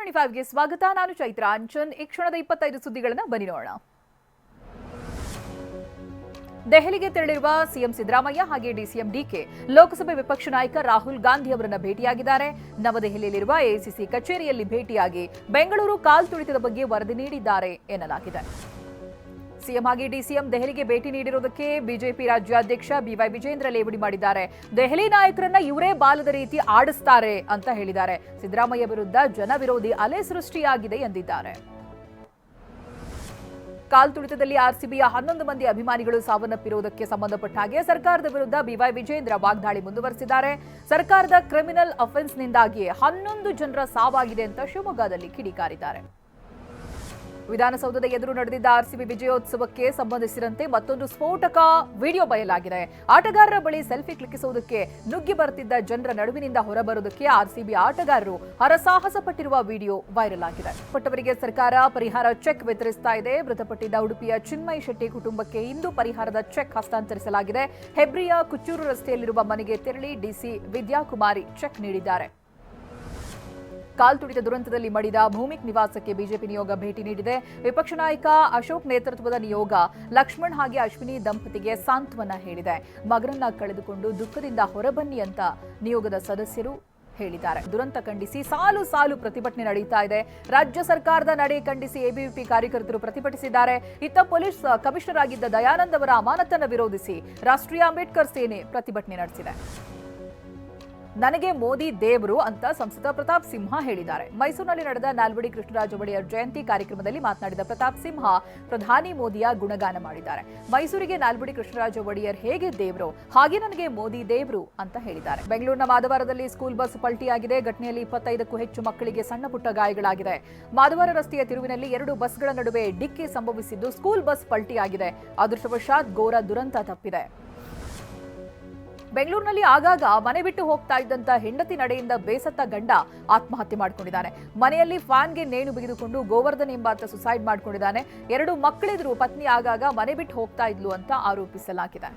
T25ಗೆ ಸ್ವಾಗತ. ನಾನು ಚೈತ್ರ ಅಂಚನ್. ಈ ಕ್ಷಣದ 25 ಸುದ್ದಿಗಳನ್ನು ಬನ್ನಿ ನೋಡೋಣ. ದೆಹಲಿಗೆ ತೆರಳಿರುವ ಸಿಎಂ ಸಿದ್ದರಾಮಯ್ಯ ಹಾಗೆ ಡಿಸಿಎಂ ಡಿಕೆ ಲೋಕಸಭೆ ವಿಪಕ್ಷ ನಾಯಕ ರಾಹುಲ್ ಗಾಂಧಿ ಅವರನ್ನು ಭೇಟಿಯಾಗಿದ್ದಾರೆ. ನವದೆಹಲಿಯಲ್ಲಿರುವ ಎಸಿಸಿ ಕಚೇರಿಯಲ್ಲಿ ಭೇಟಿಯಾಗಿ ಬೆಂಗಳೂರು ಕಾಲ್ತುಳಿತದ ಬಗ್ಗೆ ವರದಿ ನೀಡಿದ್ದಾರೆ ಎನ್ನಲಾಗಿದೆ. ಸಿಎಂ ಹಾಗೆ ಡಿಸಿಎಂ ದೆಹಲಿಗೆ ಭೇಟಿ ನೀಡಿರುವುದಕ್ಕೆ ಬಿಜೆಪಿ ರಾಜ್ಯಾಧ್ಯಕ್ಷ ಬಿವೈ ವಿಜೇಂದ್ರ ಲೇವಡಿ ಮಾಡಿದ್ದಾರೆ. ದೆಹಲಿ ನಾಯಕರನ್ನ ಇವರೇ ಬಾಲದ ರೀತಿ ಆಡಿಸ್ತಾರೆ ಅಂತ ಹೇಳಿದ್ದಾರೆ. ಸಿದ್ದರಾಮಯ್ಯ ವಿರುದ್ಧ ಜನವಿರೋಧಿ ಅಲೆ ಸೃಷ್ಟಿಯಾಗಿದೆ ಎಂದಿದ್ದಾರೆ. ಕಾಲ್ತುಳಿತದಲ್ಲಿ ಆರ್ಸಿಬಿಯ 11 ಮಂದಿ ಅಭಿಮಾನಿಗಳು ಸಾವನ್ನಪ್ಪಿರುವುದಕ್ಕೆ ಸಂಬಂಧಪಟ್ಟ ಹಾಗೆ ಸರ್ಕಾರದ ವಿರುದ್ಧ ಬಿವೈ ವಿಜೇಂದ್ರ ವಾಗ್ದಾಳಿ ಮುಂದುವರೆಸಿದ್ದಾರೆ. ಸರ್ಕಾರದ ಕ್ರಿಮಿನಲ್ ಅಫೆನ್ಸ್ನಿಂದಾಗಿ 11 ಜನರ ಸಾವಾಗಿದೆ ಅಂತ ಶಿವಮೊಗ್ಗದಲ್ಲಿ ಕಿಡಿಕಾರಿದ್ದಾರೆ. ವಿಧಾನಸೌಧದ ಎದುರು ನಡೆದಿದ್ದ ಆರ್ಸಿಬಿ ವಿಜಯೋತ್ಸವಕ್ಕೆ ಸಂಬಂಧಿಸಿದಂತೆ ಮತ್ತೊಂದು ಸ್ಫೋಟಕ ವಿಡಿಯೋ ಬಯಲಾಗಿದೆ. ಆಟಗಾರರ ಬಳಿ ಸೆಲ್ಫಿ ಕ್ಲಿಕ್ಕಿಸುವುದಕ್ಕೆ ನುಗ್ಗಿ ಬರುತ್ತಿದ್ದ ಜನರ ನಡುವಿನಿಂದ ಹೊರಬರುವುದಕ್ಕೆ ಆರ್ಸಿಬಿ ಆಟಗಾರರು ಹರಸಾಹಸ ಪಟ್ಟಿರುವ ವಿಡಿಯೋ ವೈರಲ್ ಆಗಿದೆ. ಪಟ್ಟವರಿಗೆ ಸರ್ಕಾರ ಪರಿಹಾರ ಚೆಕ್ ವಿತರಿಸ್ತಾ ಇದೆ. ಮೃತಪಟ್ಟಿದ್ದ ಉಡುಪಿಯ ಚಿನ್ಮಯ್ ಶೆಟ್ಟಿ ಕುಟುಂಬಕ್ಕೆ ಇಂದು ಪರಿಹಾರದ ಚೆಕ್ ಹಸ್ತಾಂತರಿಸಲಾಗಿದೆ. ಹೆಬ್ರಿಯ ಕುಚ್ಚೂರು ರಸ್ತೆಯಲ್ಲಿರುವ ಮನೆಗೆ ತೆರಳಿ ಡಿಸಿ ವಿದ್ಯಾಕುಮಾರಿ ಚೆಕ್ ನೀಡಿದ್ದಾರೆ. ಕಾಲ್ತುಳಿತ ದುರಂತದಲ್ಲಿ ಮಡಿದ ಭೂಮಿಕ್ ನಿವಾಸಕ್ಕೆ ಬಿಜೆಪಿ ನಿಯೋಗ ಭೇಟಿ ನೀಡಿದೆ. ವಿಪಕ್ಷ ನಾಯಕ ಅಶೋಕ್ ನೇತೃತ್ವದ ನಿಯೋಗ ಲಕ್ಷ್ಮಣ್ ಹಾಗೆ ಅಶ್ವಿನಿ ದಂಪತಿಗೆ ಸಾಂತ್ವನ ಹೇಳಿದೆ. ಮಗನನ್ನ ಕಳೆದುಕೊಂಡು ದುಃಖದಿಂದ ಹೊರಬನ್ನಿ ಅಂತ ನಿಯೋಗದ ಸದಸ್ಯರು ಹೇಳಿದ್ದಾರೆ. ದುರಂತ ಖಂಡಿಸಿ ಸಾಲು ಸಾಲು ಪ್ರತಿಭಟನೆ ನಡೆಯುತ್ತಾ ಇದೆ. ರಾಜ್ಯ ಸರ್ಕಾರದ ನಡೆ ಖಂಡಿಸಿ ಎಬಿವಿಪಿ ಕಾರ್ಯಕರ್ತರು ಪ್ರತಿಭಟಿಸಿದ್ದಾರೆ. ಇತ್ತ ಪೊಲೀಸ್ ಕಮಿಷನರ್ ಆಗಿದ್ದ ದಯಾನಂದ್ ಅವರ ಅಮಾನತನ್ನು ವಿರೋಧಿಸಿ ರಾಷ್ಟ್ರೀಯ ಅಂಬೇಡ್ಕರ್ ಸೇನೆ ಪ್ರತಿಭಟನೆ ನಡೆಸಿದೆ. ನನಗೆ ಮೋದಿ ದೇವರು ಅಂತ ಸಂಸದ ಪ್ರತಾಪ್ ಸಿಂಹ ಹೇಳಿದ್ದಾರೆ. ಮೈಸೂರಿನಲ್ಲಿ ನಡೆದ ನಾಲ್ವಡಿ ಕೃಷ್ಣರಾಜ ಒಡೆಯರ್ ಜಯಂತಿ ಕಾರ್ಯಕ್ರಮದಲ್ಲಿ ಮಾತನಾಡಿದ ಪ್ರತಾಪ್ ಸಿಂಹ ಪ್ರಧಾನಿ ಮೋದಿಯ ಗುಣಗಾನ ಮಾಡಿದ್ದಾರೆ. ಮೈಸೂರಿಗೆ ನಾಲ್ವಡಿ ಕೃಷ್ಣರಾಜ ಒಡೆಯರ್ ಹೇಗೆ ದೇವರು ಹಾಗೆ ನನಗೆ ಮೋದಿ ದೇವರು ಅಂತ ಹೇಳಿದ್ದಾರೆ. ಬೆಂಗಳೂರಿನ ಮಾದವಾರದಲ್ಲಿ ಸ್ಕೂಲ್ ಬಸ್ ಪಲ್ಟಿಯಾಗಿದೆ. ಘಟನೆಯಲ್ಲಿ 25ಕ್ಕೂ ಹೆಚ್ಚು ಮಕ್ಕಳಿಗೆ ಸಣ್ಣ ಪುಟ್ಟ ಗಾಯಗಳಾಗಿದೆ. ಮಾದವಾರ ರಸ್ತೆಯ ತಿರುವಿನಲ್ಲಿ 2 ಬಸ್ಗಳ ನಡುವೆ ಡಿಕ್ಕಿ ಸಂಭವಿಸಿದ್ದು ಸ್ಕೂಲ್ ಬಸ್ ಪಲ್ಟಿಯಾಗಿದೆ. ಅದೃಷ್ಟವಶಾತ್ ಘೋರ ದುರಂತ ತಪ್ಪಿದೆ. ಬೆಂಗಳೂರಿನಲ್ಲಿ ಆಗಾಗ ಮನೆ ಬಿಟ್ಟು ಹೋಗ್ತಾ ಇದ್ದಂತ ಹೆಂಡತಿ ನಡೆಯಿಂದ ಬೇಸತ್ತ ಗಂಡ ಆತ್ಮಹತ್ಯೆ ಮಾಡಿಕೊಂಡಿದ್ದಾನೆ. ಮನೆಯಲ್ಲಿ ಫ್ಯಾನ್ಗೆ ನೇಣು ಬಿಗಿದುಕೊಂಡು ಗೋವರ್ಧನ್ ಎಂಬಾತ ಸುಸೈಡ್ ಮಾಡಿಕೊಂಡಿದ್ದಾನೆ. 2 ಮಕ್ಕಳಿದ್ರು ಪತ್ನಿ ಆಗಾಗ ಮನೆ ಬಿಟ್ಟು ಹೋಗ್ತಾ ಇದ್ಲು ಅಂತ ಆರೋಪಿಸಲಾಗಿದೆ.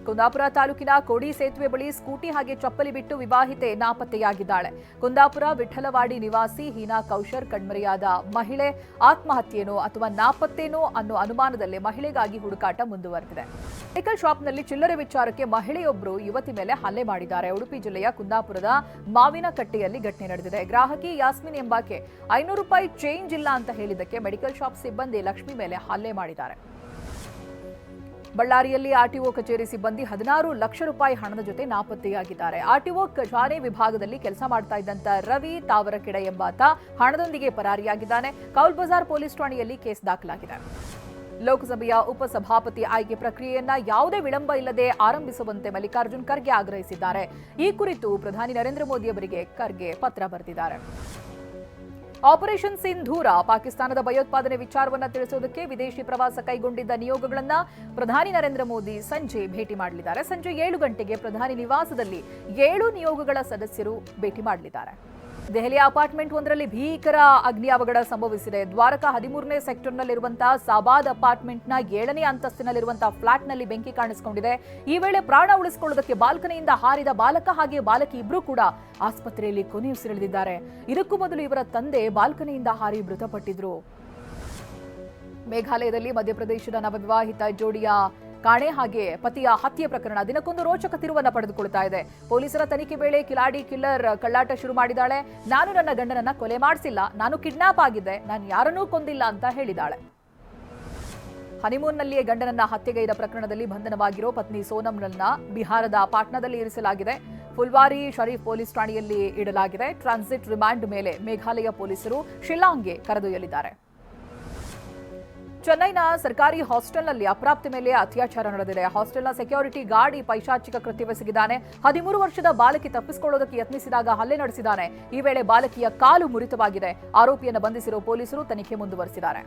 ಕುಂದಾಪುರ ತಾಲೂಕಿನ ಕೋಡಿ ಸೇತುವೆ ಬಳಿ ಸ್ಕೂಟಿ ಹಾಗೆ ಚಪ್ಪಲಿ ಬಿಟ್ಟು ವಿವಾಹಿತೆ ನಾಪತ್ತೆಯಾಗಿದ್ದಾಳೆ. ಕುಂದಾಪುರ ವಿಠಲವಾಡಿ ನಿವಾಸಿ ಹೀನಾ ಕೌಶರ್ ಕಣ್ಮರೆಯಾದ ಮಹಿಳೆ ಆತ್ಮಹತ್ಯೆನೋ ಅಥವಾ ನಾಪತ್ತೇನೋ ಅನ್ನೋ ಅನುಮಾನದಲ್ಲೇ ಮಹಿಳೆಗಾಗಿ ಹುಡುಕಾಟ ಮುಂದುವರೆದಿದೆ. ಮೆಡಿಕಲ್ ಶಾಪ್ನಲ್ಲಿ ಚಿಲ್ಲರೆ ವಿಚಾರಕ್ಕೆ ಮಹಿಳೆಯೊಬ್ಬರು ಯುವತಿ ಮೇಲೆ ಹಲ್ಲೆ ಮಾಡಿದ್ದಾರೆ. ಉಡುಪಿ ಜಿಲ್ಲೆಯ ಕುಂದಾಪುರದ ಮಾವಿನಕಟ್ಟೆಯಲ್ಲಿ ಘಟನೆ ನಡೆದಿದೆ. ಗ್ರಾಹಕಿ ಯಾಸ್ಮಿನ್ ಎಂಬಾಕೆ 500 ರೂಪಾಯಿ ಚೇಂಜ್ ಇಲ್ಲ ಅಂತ ಹೇಳಿದ್ದಕ್ಕೆ ಮೆಡಿಕಲ್ ಶಾಪ್ ಸಿಬ್ಬಂದಿ ಲಕ್ಷ್ಮಿ ಮೇಲೆ ಹಲ್ಲೆ ಮಾಡಿದ್ದಾರೆ. ಬಳ್ಳಾರಿಯಲ್ಲಿ ಆರ್ಟಿಒ ಕಚೇರಿ ಸಿಬ್ಬಂದಿ 16 ಲಕ್ಷ ರೂಪಾಯಿ ಹಣದ ಜೊತೆ ನಾಪತ್ತೆಯಾಗಿದ್ದಾರೆ. ಆರ್ಟಿಒ ಖಜಾನೆ ವಿಭಾಗದಲ್ಲಿ ಕೆಲಸ ಮಾಡ್ತಾ ಇದ್ದಂತ ರವಿ ತಾವರಕೆಡೆ ಎಂಬಾತ ಹಣದೊಂದಿಗೆ ಪರಾರಿಯಾಗಿದ್ದಾನೆ. ಕೌಲ್ ಬಜಾರ್ ಪೊಲೀಸ್ ಠಾಣೆಯಲ್ಲಿ ಕೇಸ್ ದಾಖಲಾಗಿದೆ. ಲೋಕಸಭೆಯ ಉಪಸಭಾಪತಿ ಆಯ್ಕೆ ಪ್ರಕ್ರಿಯೆಯನ್ನ ಯಾವುದೇ ವಿಳಂಬ ಇಲ್ಲದೆ ಆರಂಭಿಸುವಂತೆ ಮಲ್ಲಿಕಾರ್ಜುನ್ ಖರ್ಗೆ ಆಗ್ರಹಿಸಿದ್ದಾರೆ. ಈ ಕುರಿತು ಪ್ರಧಾನಿ ನರೇಂದ್ರ ಮೋದಿ ಅವರಿಗೆ ಖರ್ಗೆ ಪತ್ರ ಬರೆದಿದ್ದಾರೆ. ಆಪರೇಷನ್ ಸಿಂಧೂರ ಪಾಕಿಸ್ತಾನದ ಭಯೋತ್ಪಾದನೆ ವಿಚಾರವನ್ನು ತಿಳಿಸುವುದಕ್ಕೆ ವಿದೇಶಿ ಪ್ರವಾಸ ಕೈಗೊಂಡಿದ್ದ ನಿಯೋಗಗಳನ್ನು ಪ್ರಧಾನಿ ನರೇಂದ್ರ ಮೋದಿ ಸಂಜೆ ಭೇಟಿ ಮಾಡಲಿದ್ದಾರೆ. ಸಂಜೆ 7 ಗಂಟೆಗೆ ಪ್ರಧಾನಿ ನಿವಾಸದಲ್ಲಿ 7 ನಿಯೋಗಗಳ ಸದಸ್ಯರು ಭೇಟಿ ಮಾಡಲಿದ್ದಾರೆ. ದೆಹಲಿಯ ಅಪಾರ್ಟ್ಮೆಂಟ್ ಒಂದರಲ್ಲಿ ಭೀಕರ ಅಗ್ನಿ ಅವಘಡ ಸಂಭವಿಸಿದೆ. ದ್ವಾರಕಾ 13ನೇ ಸೆಕ್ಟರ್ನಲ್ಲಿರುವಂತಹ ಸಾಬಾದ್ ಅಪಾರ್ಟ್ಮೆಂಟ್ನ 7ನೇ ಅಂತಸ್ತಿನಲ್ಲಿರುವಂತಹ ಫ್ಲಾಟ್ನಲ್ಲಿ ಬೆಂಕಿ ಕಾಣಿಸಿಕೊಂಡಿದೆ. ಈ ವೇಳೆ ಪ್ರಾಣ ಉಳಿಸಿಕೊಳ್ಳುವುದಕ್ಕೆ ಬಾಲ್ಕನಿಯಿಂದ ಹಾರಿದ ಬಾಲಕ ಹಾಗೆ ಬಾಲಕಿ ಇಬ್ಬರೂ ಕೂಡ ಆಸ್ಪತ್ರೆಯಲ್ಲಿ ಕೊನೆಯುಸಿರೆಳೆದಿದ್ದಾರೆ. ಇದಕ್ಕೂ ಮೊದಲು ಇವರ ತಂದೆ ಬಾಲ್ಕನಿಯಿಂದ ಹಾರಿ ಮೃತಪಟ್ಟಿದ್ರು. ಮೇಘಾಲಯದಲ್ಲಿ ಮಧ್ಯಪ್ರದೇಶದ ನವವಿವಾಹಿತ ಜೋಡಿಯ ಕಾಣೆ ಹಾಗೆ ಪತಿಯ ಹತ್ಯೆ ಪ್ರಕರಣ ದಿನಕ್ಕೊಂದು ರೋಚಕ ತಿರುವನ್ನ ಪಡೆದುಕೊಳ್ತಾ ಇದೆ. ಪೊಲೀಸರ ತನಿಖೆ ವೇಳೆ ಕಿಲಾಡಿ ಕಿಲ್ಲರ್ ಕಳ್ಳಾಟ ಶುರು ಮಾಡಿದ್ದಾಳೆ. ನಾನು ನನ್ನ ಗಂಡನನ್ನ ಕೊಲೆ ಮಾಡಿಸಿಲ್ಲ, ನಾನು ಕಿಡ್ನಾಪ್ ಆಗಿದ್ದೆ, ನಾನು ಯಾರನ್ನೂ ಕೊಂದಿಲ್ಲ ಅಂತ ಹೇಳಿದಾಳೆ. ಹನಿಮೂನ್ನಲ್ಲಿಯೇ ಗಂಡನನ್ನ ಹತ್ಯೆಗೈದ ಪ್ರಕರಣದಲ್ಲಿ ಬಂಧನವಾಗಿರೋ ಪತ್ನಿ ಸೋನಂನನ್ನ ಬಿಹಾರದ ಪಾಟ್ನಾದಲ್ಲಿ ಇರಿಸಲಾಗಿದೆ. ಫುಲ್ವಾರಿ ಶರೀಫ್ ಪೊಲೀಸ್ ಠಾಣೆಯಲ್ಲಿ ಇಡಲಾಗಿದೆ. ಟ್ರಾನ್ಸಿಟ್ ರಿಮಾಂಡ್ ಮೇಲೆ ಮೇಘಾಲಯ ಪೊಲೀಸರು ಶಿಲ್ಲಾಂಗ್ಗೆ ಕರೆದೊಯ್ಯಲಿದ್ದಾರೆ. ಚೆನ್ನೈನ ಸರ್ಕಾರಿ ಹಾಸ್ಟೆಲ್ನಲ್ಲಿ ಅಪ್ರಾಪ್ತೆ ಮೇಲೆ ಅತ್ಯಾಚಾರ ನಡೆದಿದೆ. ಹಾಸ್ಟೆಲ್ನ ಸೆಕ್ಯೂರಿಟಿ ಗಾರ್ಡ್ ಪೈಶಾಚಿಕ ಕೃತ್ಯವೆಸಗಿದ್ದಾನೆ. 13 ವರ್ಷದ ಬಾಲಕಿ ತಪ್ಪಿಸಿಕೊಳ್ಳೋದಕ್ಕೆ ಯತ್ನಿಸಿದಾಗ ಹಲ್ಲೆ ನಡೆಸಿದ್ದಾನೆ. ಈ ವೇಳೆ ಬಾಲಕಿಯ ಕಾಲು ಮುರಿತವಾಗಿದೆ. ಆರೋಪಿಯನ್ನು ಬಂಧಿಸಿರುವ ಪೊಲೀಸರು ತನಿಖೆ ಮುಂದುವರೆಸಿದ್ದಾರೆ.